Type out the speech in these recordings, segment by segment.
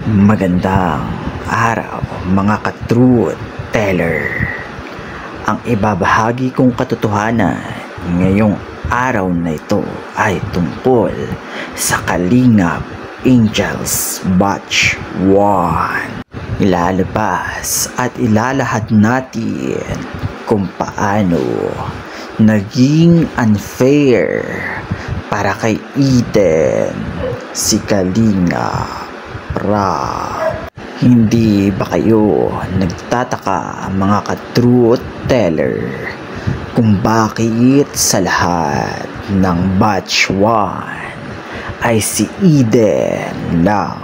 Magandang araw mga ka-truth teller. Ang ibabahagi kong katotohanan ngayong araw na ito ay tungkol sa Kalingap Angels Batch 1. Ilalabas at ilalahad natin kung paano naging unfair para kay Eden si Kalingap. Hindi ba kayo nagtataka mga ka-truth teller kung bakit sa lahat ng batch 1 ay si Eden lang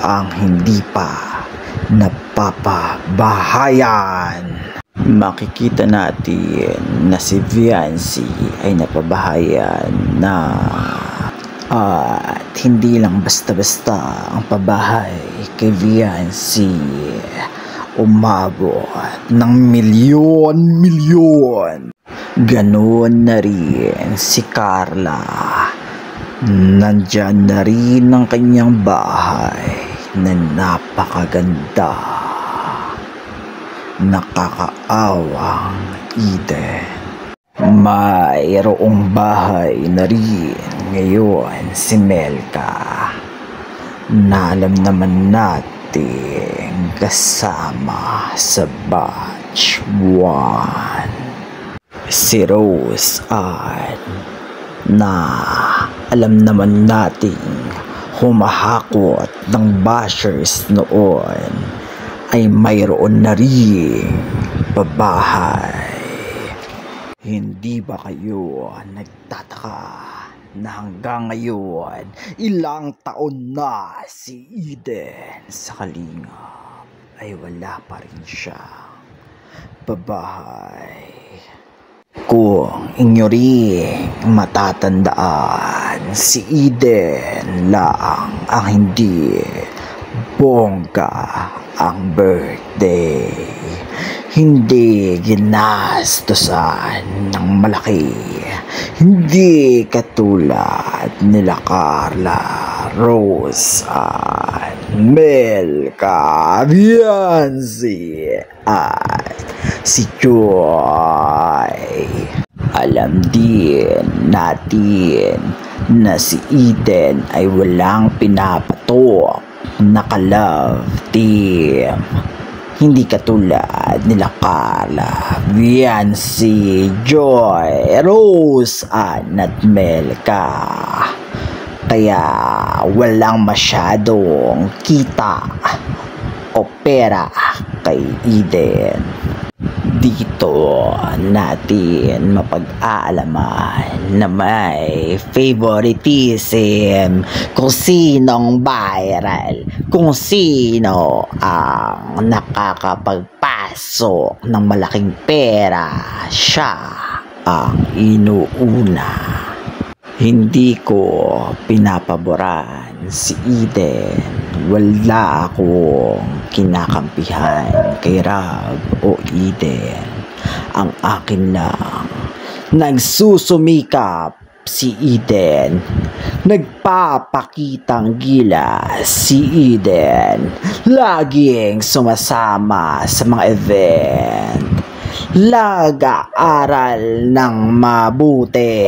ang hindi pa napapabahayan? Makikita natin na si Viancy ay napabahayan na at hindi lang basta-basta ang pabahay kay Viancy, umabot ng milyon-milyon. Ganon na rin si Carla. Nandyan na rin ang kanyang bahay na napakaganda. Nakakaawang Eden. Mayroong bahay na rin ngayon si Melka na alam naman natin kasama sa batch 1. Si Rose Ann na alam naman natin humahakot ng bashers noon ay mayroon na rin pabahay. Hindi ba kayo nagtataka na hanggang ngayon ilang taon na si Eden sa Kalingap ay wala pa rin siyang babahay? Kung inyo rin matatandaan, si Eden lang ang hindi bongga ang birthday. Hindi ginastosan ng malaki. Hindi katulad nila Carla, Rose Ann, Melka, Viancy at si Joy. Alam din natin na si Eden ay walang pinapatok na ka-love team. Hindi katulad nila Carla, Viancy, Joy, Rose Ann at Melka. Kaya walang masyadong kita o pera kay Eden. Dito natin mapag-aalaman na may favoritism kung sinong viral, kung sino ang nakakapagpasok ng malaking pera, siya ang inuuna. Hindi ko pinapaboran si Eden. Wala akong kinakampihan kay Rab o Eden. Ang akin lang, nagsusumikap si Eden. Nagpapakitang gilas si Eden. Laging sumasama sa mga event. Lag-aaral ng mabuti.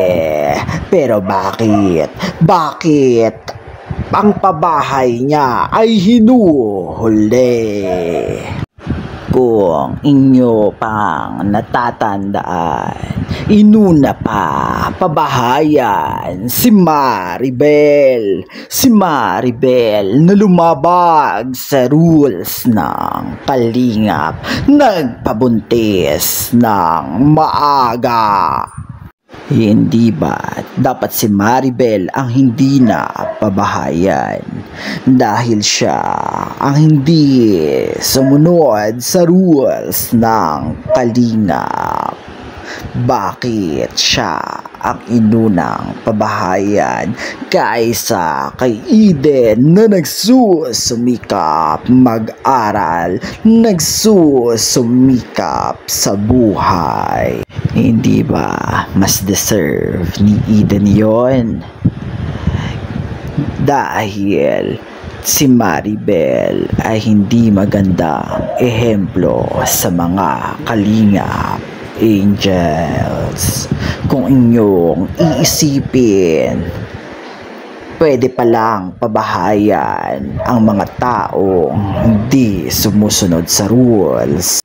Pero bakit ang pabahay niya ay hinuhuli? Kung inyo pang natatandaan, inuna pa pabahayan si Maribel. Si Maribel na lumabag sa rules ng Kalingap, nagpabuntis ng maaga. Hindi ba dapat si Maribel ang hindi na pabahayan dahil siya ang hindi sumunod sa rules ng Kalingap? Bakit siya ang inunang pabahayan kaysa kay Eden na nagsusumikap mag-aral, nagsusumikap sa buhay? Hindi ba mas deserve ni Eden yon? Dahil Si Maribel ay hindi magandang ehemplo sa mga kalingap angels. Kung inyong iisipin, pwede palang pabahayan ang mga taong hindi sumusunod sa rules.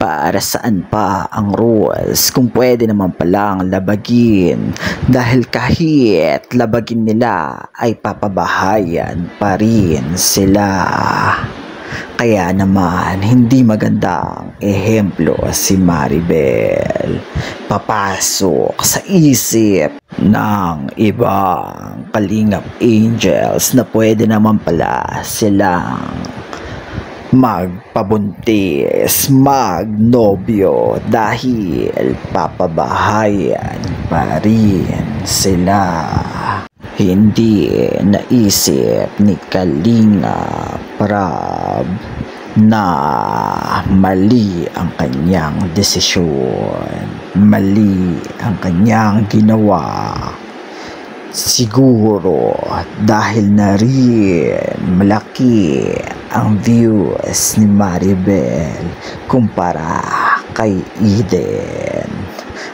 Para saan pa ang rules kung pwede naman palang labagin, dahil kahit labagin nila ay papabahayan pa rin sila. Kaya naman hindi magandang ehemplo si Maribel. Papasok sa isip ng ibang kalingap angels na pwede naman pala silang magpabuntis, magnobyo, dahil papabahayan pa rin sila. Hindi naisip ni Kalinga Prab na mali ang kanyang desisyon, mali ang kanyang ginawa. Siguro dahil na rin malaki ang views ni Maribel kumpara kay Eden,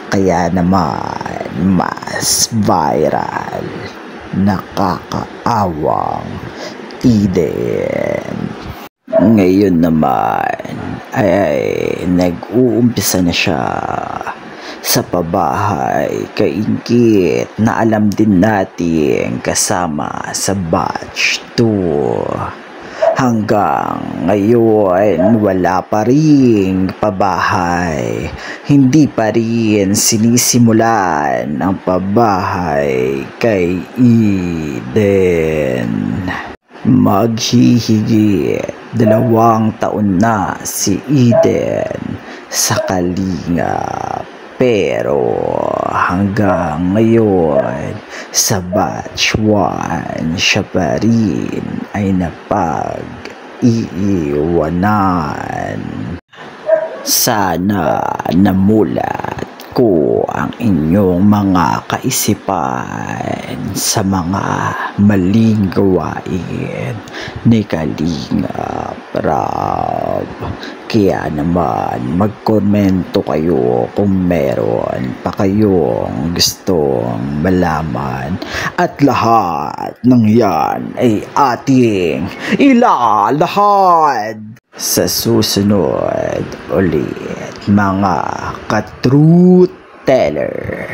kaya naman mas viral. Nakakaawang Eden. Ngayon naman ay nag-uumpisa na siya sa pabahay kay Ingkit na alam din natin kasama sa batch 2. Hanggang ngayon wala pa ring pabahay. Hindi pa rin sinisimulan ang pabahay kay Eden. Maghihigit 2 taon na si Eden sa kalingap. Pero hanggang ngayon sa batch 1 siya pa rin ay napag-iiwanan. Sana namulat ko ang inyong mga kaisipan sa mga maling gawain ni Kalinga Prab. Kaya naman magkomento kayo kung meron pa kayong gustong malaman. At lahat ng yan ay ating ilalahad sa susunod ulit, mga ka-truth teller.